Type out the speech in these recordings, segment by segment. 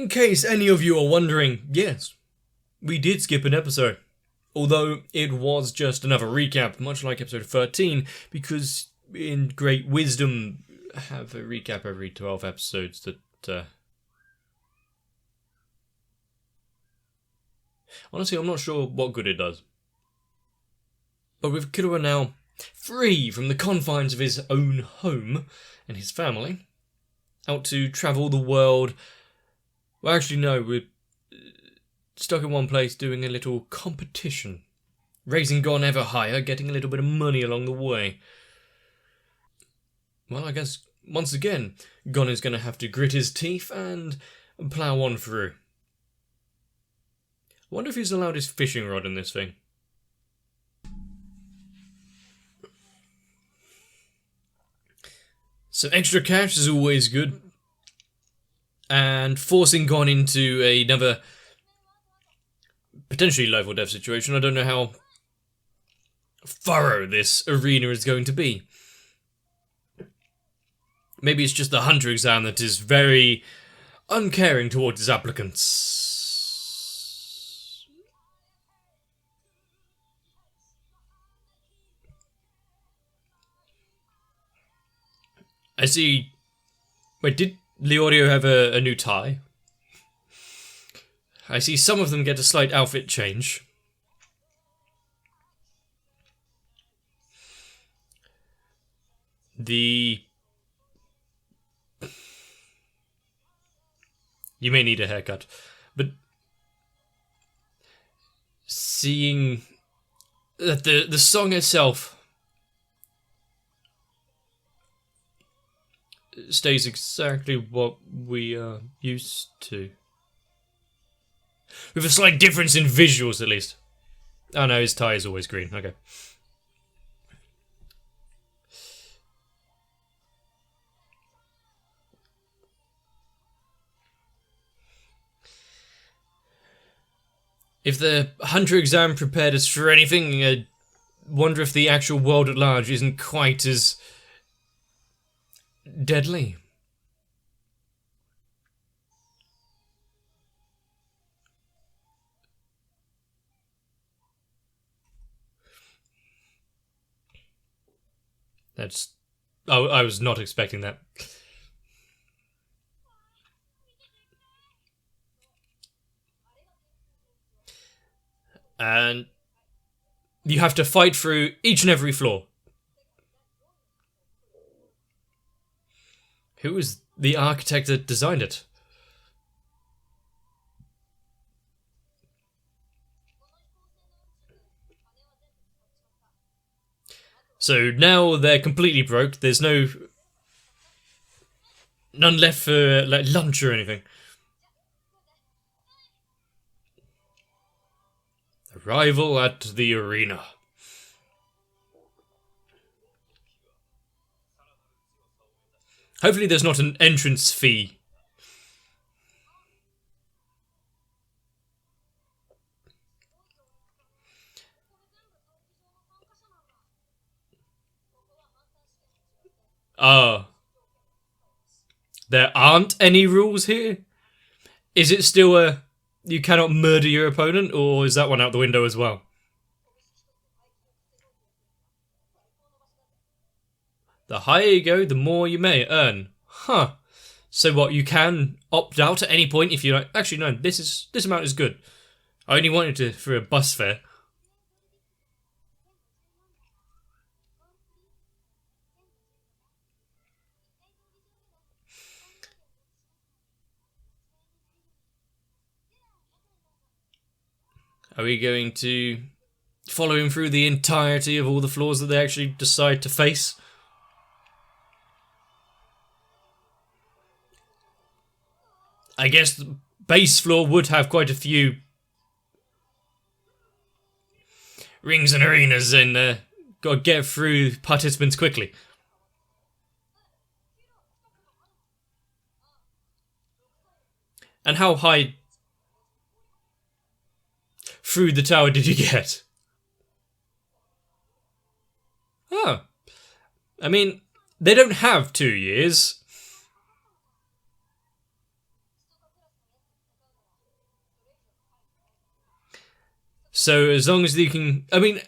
In case any of you are wondering, yes, we did skip an episode. Although it was just another recap, much like episode 13, because in great wisdom, have a recap every 12 episodes that, honestly, I'm not sure what good it does. But with Killua now free from the confines of his own home and his family, out to travel the world. Well, actually, no, we're stuck in one place doing a little competition. Raising Gon ever higher, getting a little bit of money along the way. Well, I guess, once again, Gon is going to have to grit his teeth and plough on through. I wonder if he's allowed his fishing rod in this thing. Some extra cash is always good. And forcing Gon into another potentially life or death situation. I don't know how thorough this arena is going to be. Maybe it's just the hunter exam that is very uncaring towards his applicants. I see. Wait, did Leorio have a new tie? I see some of them get a slight outfit change. You may need a haircut, but seeing that the song itself stays exactly what we are used to. With a slight difference in visuals, at least. Oh no, his tie is always green. Okay. If the Hunter exam prepared us for anything, I wonder if the actual world at large isn't quite as deadly. I was not expecting that. And you have to fight through each and every floor. Who was the architect that designed it? So now they're completely broke. There's none left for like lunch or anything. Arrival at the arena. Hopefully there's not an entrance fee. There aren't any rules here? Is it still you cannot murder your opponent, or is that one out the window as well? The higher you go, the more you may earn. Huh. So what, you can opt out at any point if you like, actually no, this amount is good. I only wanted to for a bus fare. Are we going to follow him through the entirety of all the floors that they actually decide to face? I guess the base floor would have quite a few rings and arenas, and got to get through participants quickly. And how high through the tower did you get? Oh. I mean, they don't have 2 years. So as long as you can... I mean,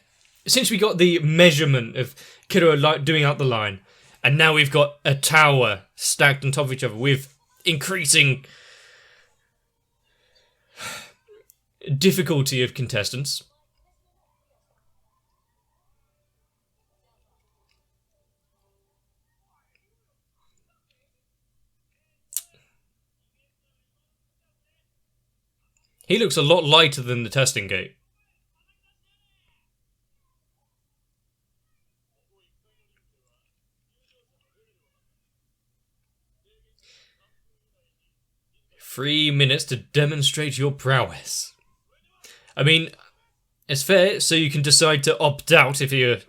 since we got the measurement of Killua doing out the line, and now we've got a tower stacked on top of each other with increasing difficulty of contestants. He looks a lot lighter than the testing gate. "3 minutes to demonstrate your prowess." I mean, it's fair, so you can decide to opt out if you're...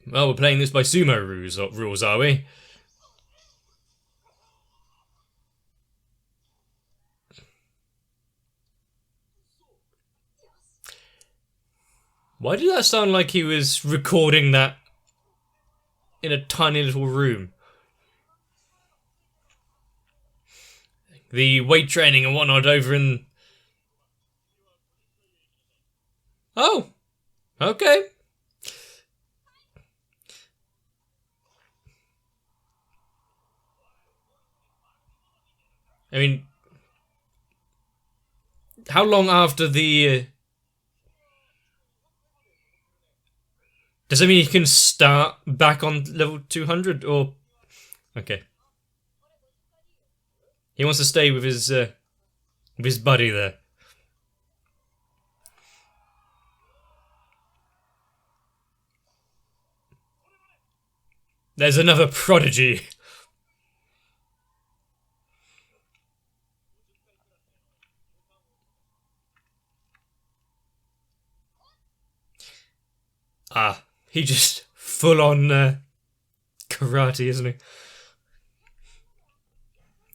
Well, we're playing this by sumo rules, are we? Why did that sound like he was recording that in a tiny little room? The weight training and whatnot over in... Oh! Okay. I mean... How long after the... Does that mean he can start back on level 200, or... Okay. He wants to stay with his buddy there. There's another prodigy. Ah, he just full on karate, isn't he?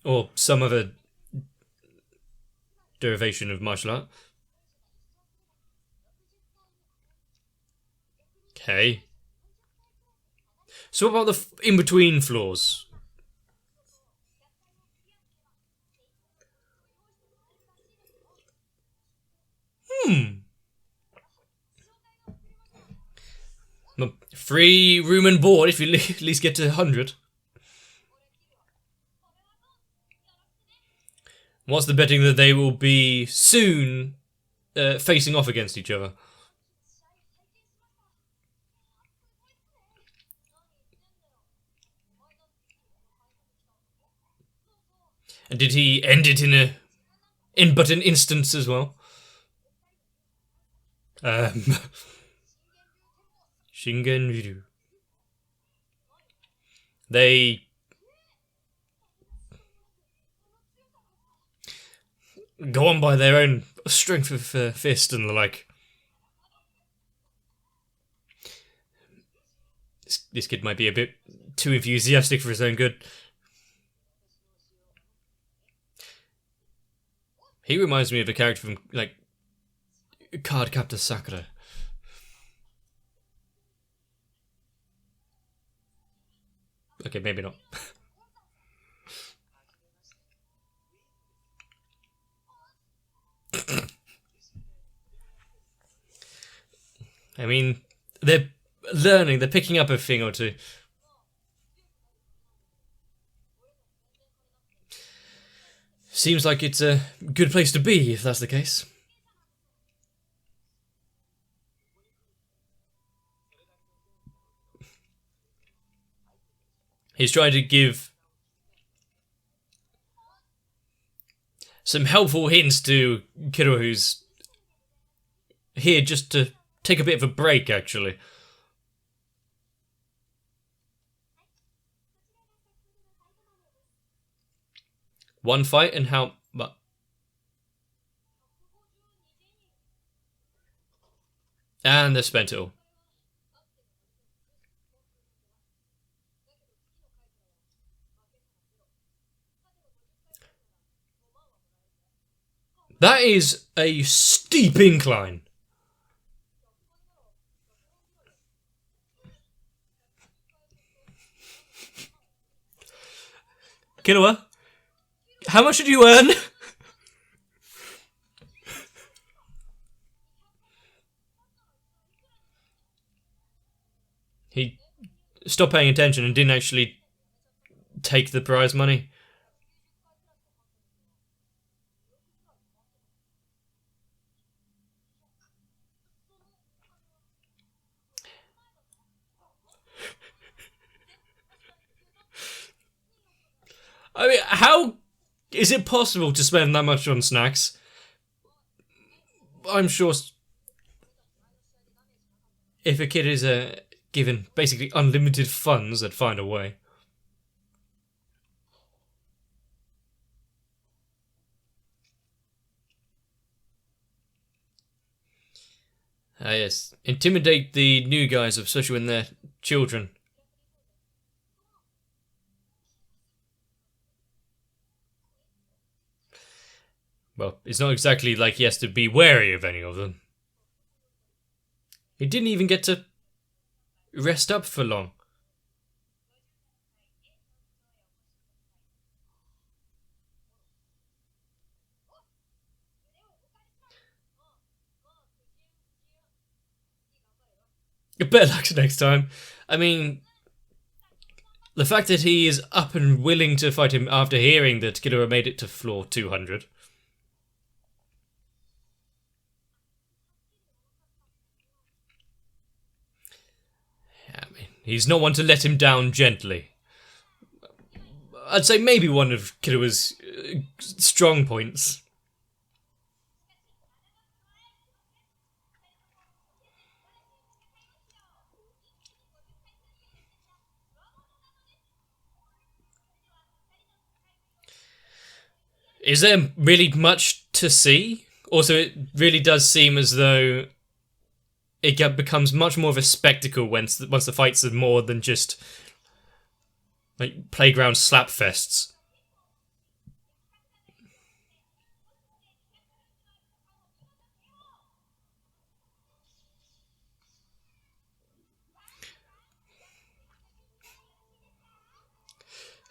Or some other derivation of martial art. Okay. So what about the in-between floors? Free room and board if you at least get to 100. What's the betting that they will be soon facing off against each other? And did he end it in but an instance as well? Shingen Ryu. They go on by their own strength of fist and the like. This kid might be a bit too enthusiastic for his own good. He reminds me of a character from, like, Cardcaptor Sakura. Okay, maybe not. I mean, they're learning, they're picking up a thing or two. Seems like it's a good place to be, if that's the case. He's trying to give some helpful hints to Killua, who's here just to take a bit of a break, actually. One fight and how... But and they spent it all. That is a steep incline. Killua, how much did you earn? He stopped paying attention and didn't actually take the prize money. I mean, how is it possible to spend that much on snacks? I'm sure if a kid is given basically unlimited funds, they'd find a way. Ah yes, intimidate the new guys, especially when they're children. Well, it's not exactly like he has to be wary of any of them. He didn't even get to rest up for long. Better luck next time. I mean, the fact that he is up and willing to fight him after hearing that Killua made it to floor 200. He's not one to let him down gently. I'd say maybe one of Killua's strong points. Is there really much to see? Also, it really does seem as though it becomes much more of a spectacle once the fights are more than just like playground slap fests.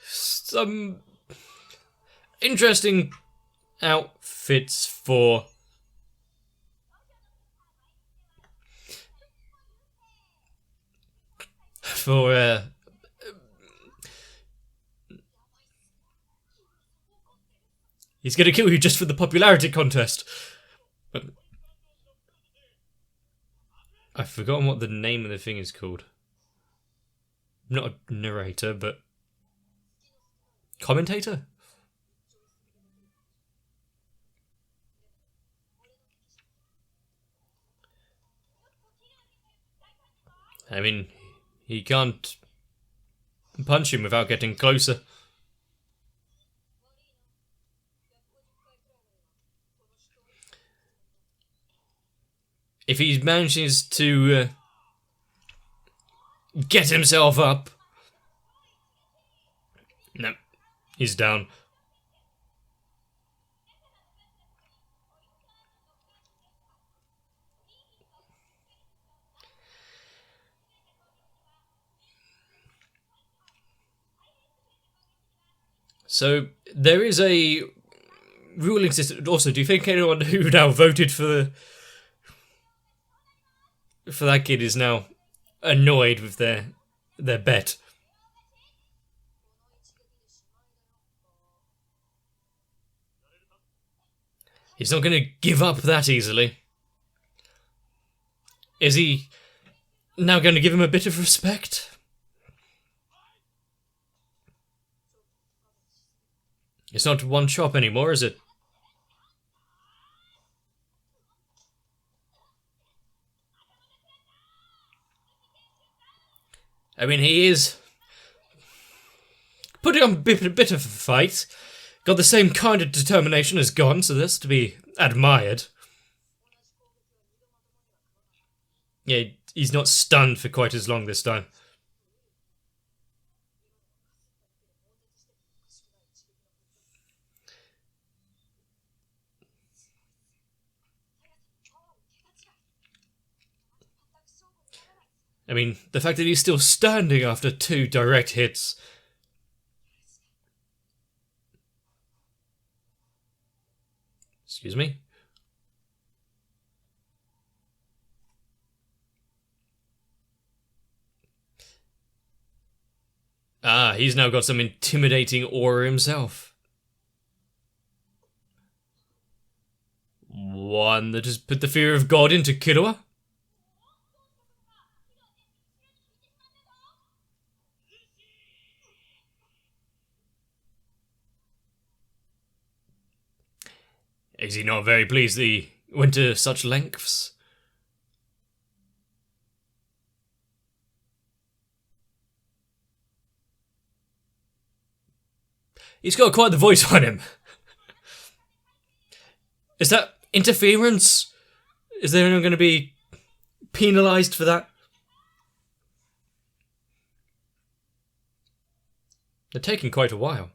Some interesting outfits for he's gonna kill you just for the popularity contest. But I've forgotten what the name of the thing is called. Not a narrator, but commentator? I mean, he can't punch him without getting closer. If he manages to get himself up... No, he's down. So, there is a ruling system. Also, do you think anyone who now voted for that kid is now annoyed with their bet? He's not going to give up that easily. Is he now going to give him a bit of respect? It's not one chop anymore, is it? I mean, he is putting on a bit of a fight. Got the same kind of determination as Gon, so that's to be admired. Yeah, he's not stunned for quite as long this time. I mean, the fact that he's still standing after 2 direct hits. Excuse me. Ah, he's now got some intimidating aura himself. One that has put the fear of God into Killua? Is he not very pleased that he went to such lengths? He's got quite the voice on him. Is that interference? Is there anyone going to be penalised for that? They're taking quite a while.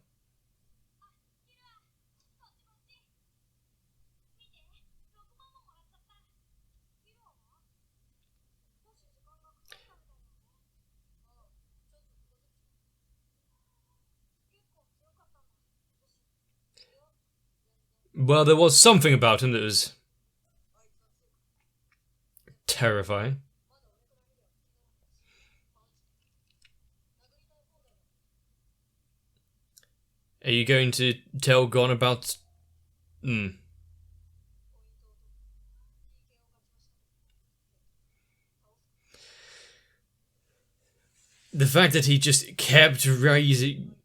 Well, there was something about him that was terrifying. Are you going to tell Gon about... The fact that he just kept raising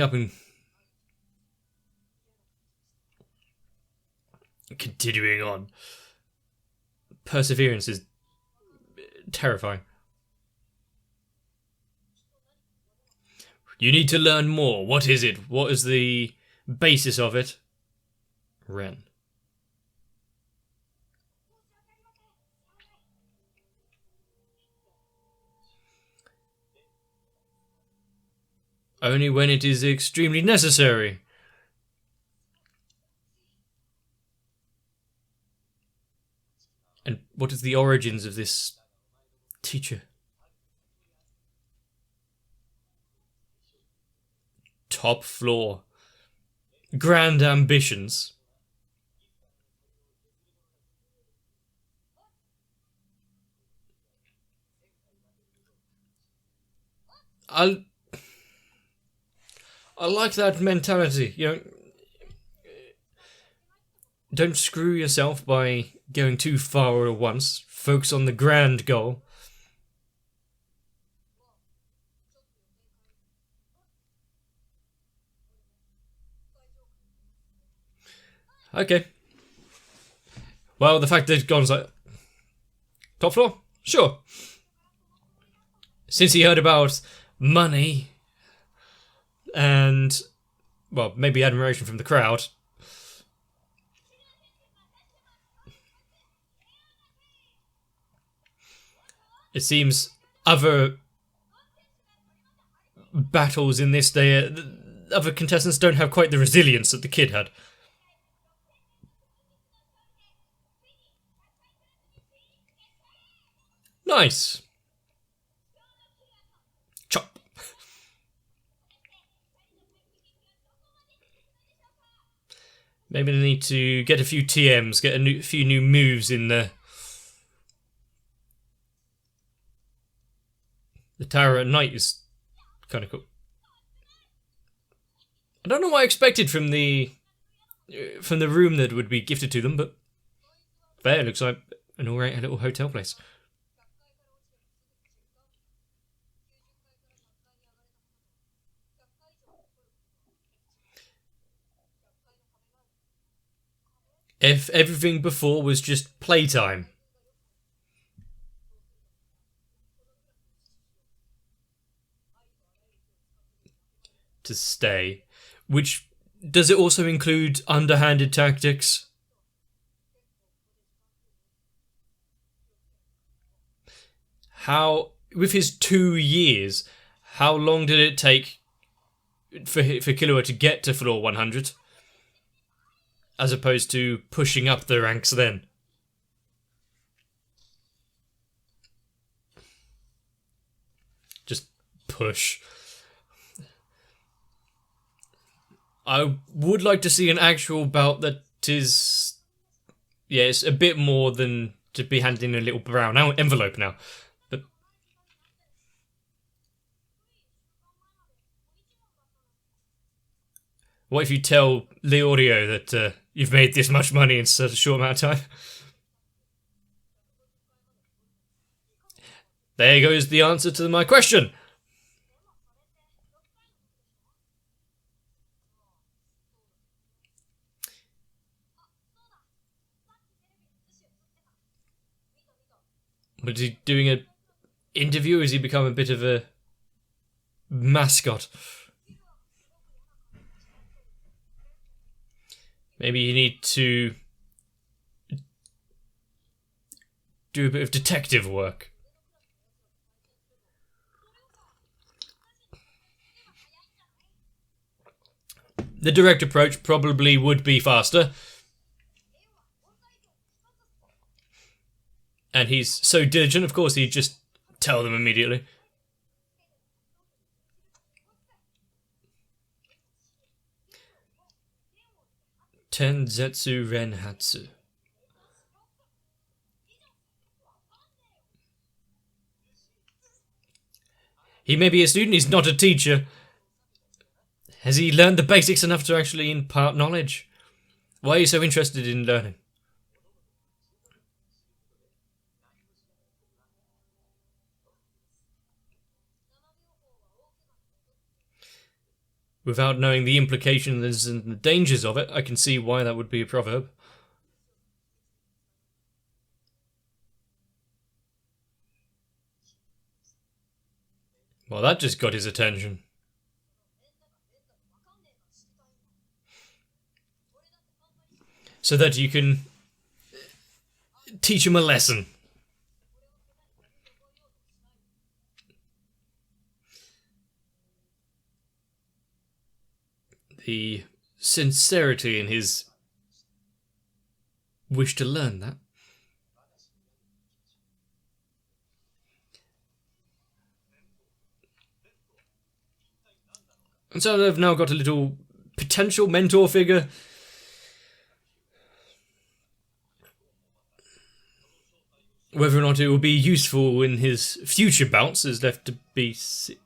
up and continuing on. Perseverance is terrifying. You need to learn more. What is it? What is the basis of it? Ren. Only when it is extremely necessary. And what is the origins of this teacher? Top floor. Grand ambitions. I like that mentality. You know, don't screw yourself by going too far at once. Focus on the grand goal. Okay. Well, the fact that Gon's like... Top floor? Sure. Since he heard about money and, well, maybe admiration from the crowd. It seems other battles in this day, other contestants don't have quite the resilience that the kid had. Nice. Chop. Maybe they need to get a few TMs, get a few new moves in there. The tower at night is kind of cool. I don't know what I expected from the room that would be gifted to them, but fair, looks like an alright little hotel place. If everything before was just playtime. To stay. Which, does it also include underhanded tactics? How, with his 2 years, how long did it take for Killua to get to floor 100? As opposed to pushing up the ranks then. Just push. I would like to see an actual belt that is, it's a bit more than to be handed in a little brown envelope now. But what if you tell Leorio that you've made this much money in such a short amount of time? There goes the answer to my question. Was he doing an interview? Or has he become a bit of a mascot? Maybe you need to do a bit of detective work. The direct approach probably would be faster. And he's so diligent, of course, he'd just tell them immediately. Tenzetsu Renhatsu. He may be a student, he's not a teacher. Has he learned the basics enough to actually impart knowledge? Why are you so interested in learning? Without knowing the implications and the dangers of it, I can see why that would be a proverb. Well, that just got his attention. So that you can teach him a lesson. The sincerity in his wish to learn that. And so they've now got a little potential mentor figure. Whether or not it will be useful in his future bouts is left to be seen.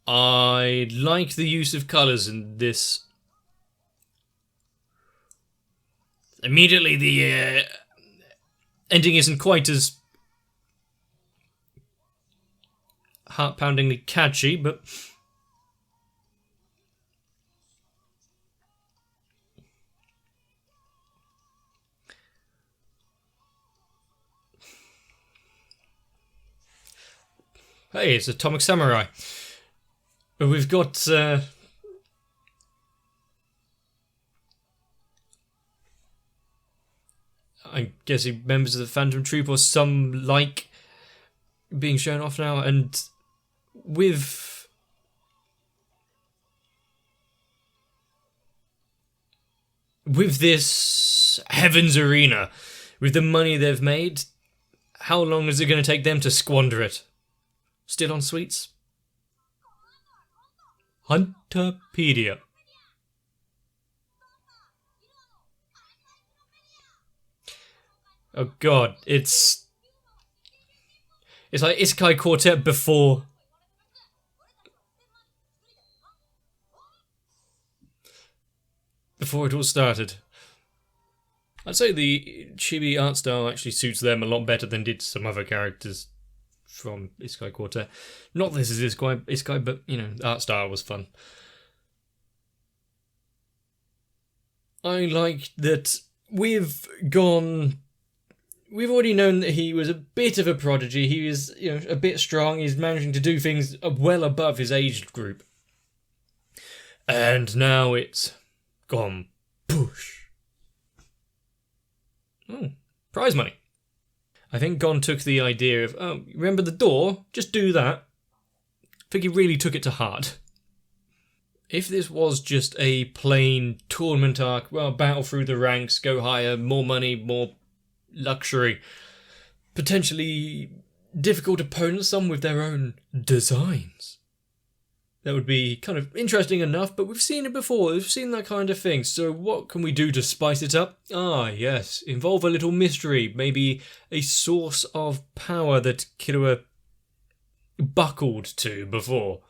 I like the use of colours in this. Immediately the ending isn't quite as heart-poundingly catchy, but hey, it's Atomic Samurai. We've got I'm guessing members of the Phantom Troop or some like being shown off now, and with this Heaven's Arena, with the money they've made, how long is it going to take them to squander it? Still on sweets? Hunterpedia. Oh god, it's like Isekai Quartet before it all started. I'd say the chibi art style actually suits them a lot better than did some other characters from Isekai Quartet. Not this is Isekai, but you know, the art style was fun. I like that we've already known that he was a bit of a prodigy. He was, you know, a bit strong. He's managing to do things well above his age group. And now it's gone push. Oh, prize money. I think Gon took the idea of, oh, remember the door? Just do that. I think he really took it to heart. If this was just a plain tournament arc, well, battle through the ranks, go higher, more money, more luxury, potentially difficult opponents, some with their own designs. That would be kind of interesting enough, but we've seen it before, we've seen that kind of thing, so what can we do to spice it up? Ah, yes, involve a little mystery, maybe a source of power that Killua buckled to before.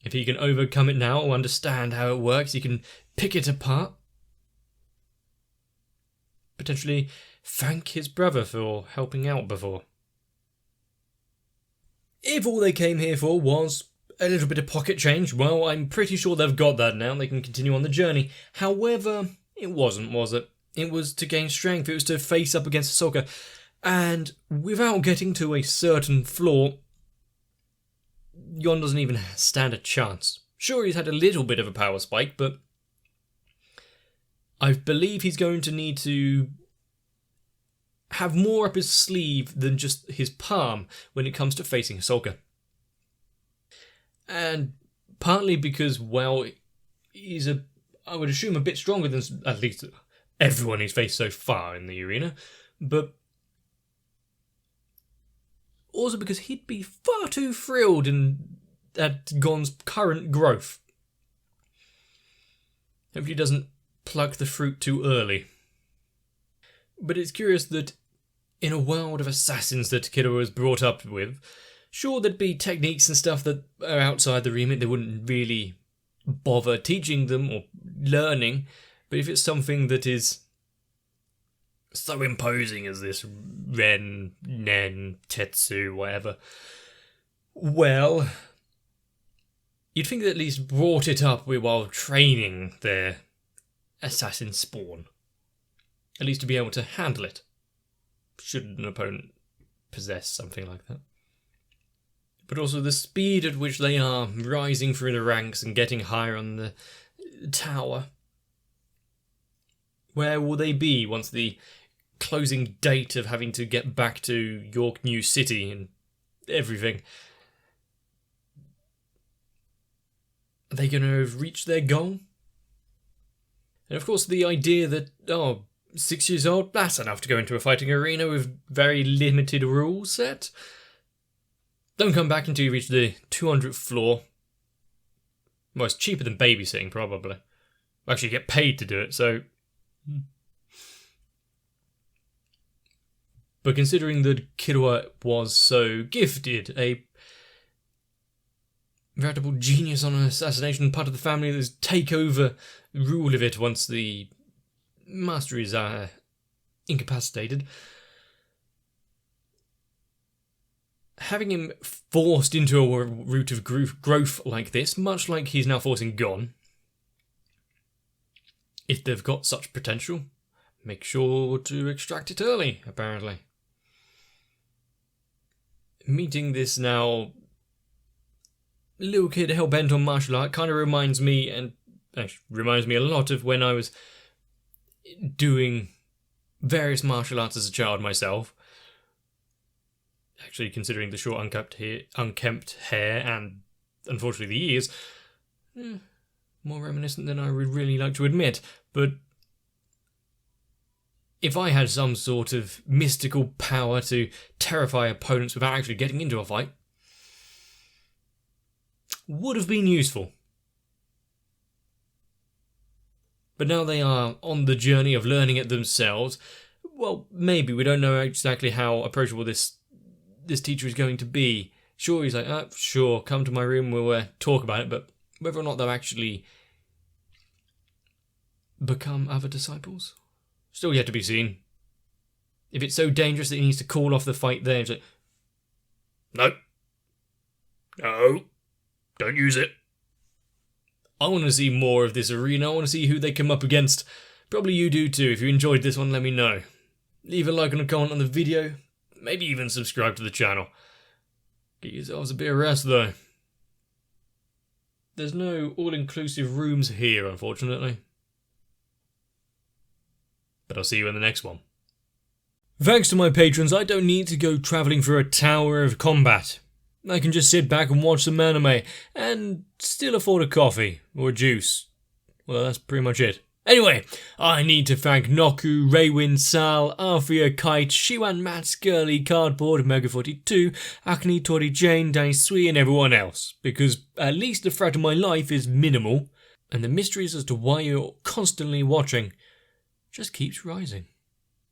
If he can overcome it now or understand how it works, he can pick it apart. Potentially thank his brother for helping out before. If all they came here for was a little bit of pocket change, well, I'm pretty sure they've got that now and they can continue on the journey. However, it wasn't, was it? It was to gain strength, it was to face up against Ahsoka. And without getting to a certain flaw, Yon doesn't even stand a chance. Sure, he's had a little bit of a power spike, but I believe he's going to need to have more up his sleeve than just his palm when it comes to facing Ahsoka. And partly because, well, he's I would assume, a bit stronger than at least everyone he's faced so far in the arena, but also because he'd be far too thrilled at Gon's current growth. Hopefully he doesn't pluck the fruit too early. But it's curious that in a world of assassins that Killua was brought up with, sure there'd be techniques and stuff that are outside the remit, they wouldn't really bother teaching them or learning, but if it's something that is so imposing as this Ren, Nen, Tetsu, whatever, well, you'd think they at least brought it up while training their assassin spawn. At least to be able to handle it, should an opponent possess something like that. But also the speed at which they are rising through the ranks and getting higher on the tower. Where will they be once the closing date of having to get back to York New City and everything? Are they going to have reached their goal? And of course the idea that, 6 years old, that's enough to go into a fighting arena with very limited rule set. Don't come back until you reach the 200th floor. Well, it's cheaper than babysitting, probably. Actually, you get paid to do it, so... But considering that Killua was so gifted, a veritable genius on assassination, part of the family that's take over rule of it once the master is incapacitated. Having him forced into a route of growth like this, much like he's now forcing Gon, if they've got such potential, make sure to extract it early, apparently. Meeting this now little kid hell-bent on martial art kind of reminds me, and actually reminds me a lot of when I was doing various martial arts as a child myself. Actually, considering the short unkempt hair and, unfortunately, the ears, more reminiscent than I would really like to admit. But if I had some sort of mystical power to terrify opponents without actually getting into a fight, would have been useful. But now they are on the journey of learning it themselves. Well, maybe. We don't know exactly how approachable this teacher is going to be. Sure, he's like, sure, come to my room, we'll talk about it, but whether or not they'll actually become other disciples, still yet to be seen. If it's so dangerous that he needs to call off the fight there, it's like, no, don't use it. I want to see more of this arena. I want to see who they come up against. Probably you do too. If you enjoyed this one, let me know. Leave a like and a comment on the video. Maybe even subscribe to the channel. Get yourselves a bit of rest though. There's no all-inclusive rooms here, unfortunately. But I'll see you in the next one. Thanks to my patrons, I don't need to go travelling through a tower of combat. I can just sit back and watch some anime, and still afford a coffee, or a juice. Well, that's pretty much it. Anyway, I need to thank Noku, Raywin, Sal, Althea, Kite, Shiwan, Mats, Girly, Cardboard, Mega42, Acne, Tori, Jane, Danny Sweet, and everyone else, because at least the threat of my life is minimal, and the mysteries as to why you're constantly watching just keeps rising.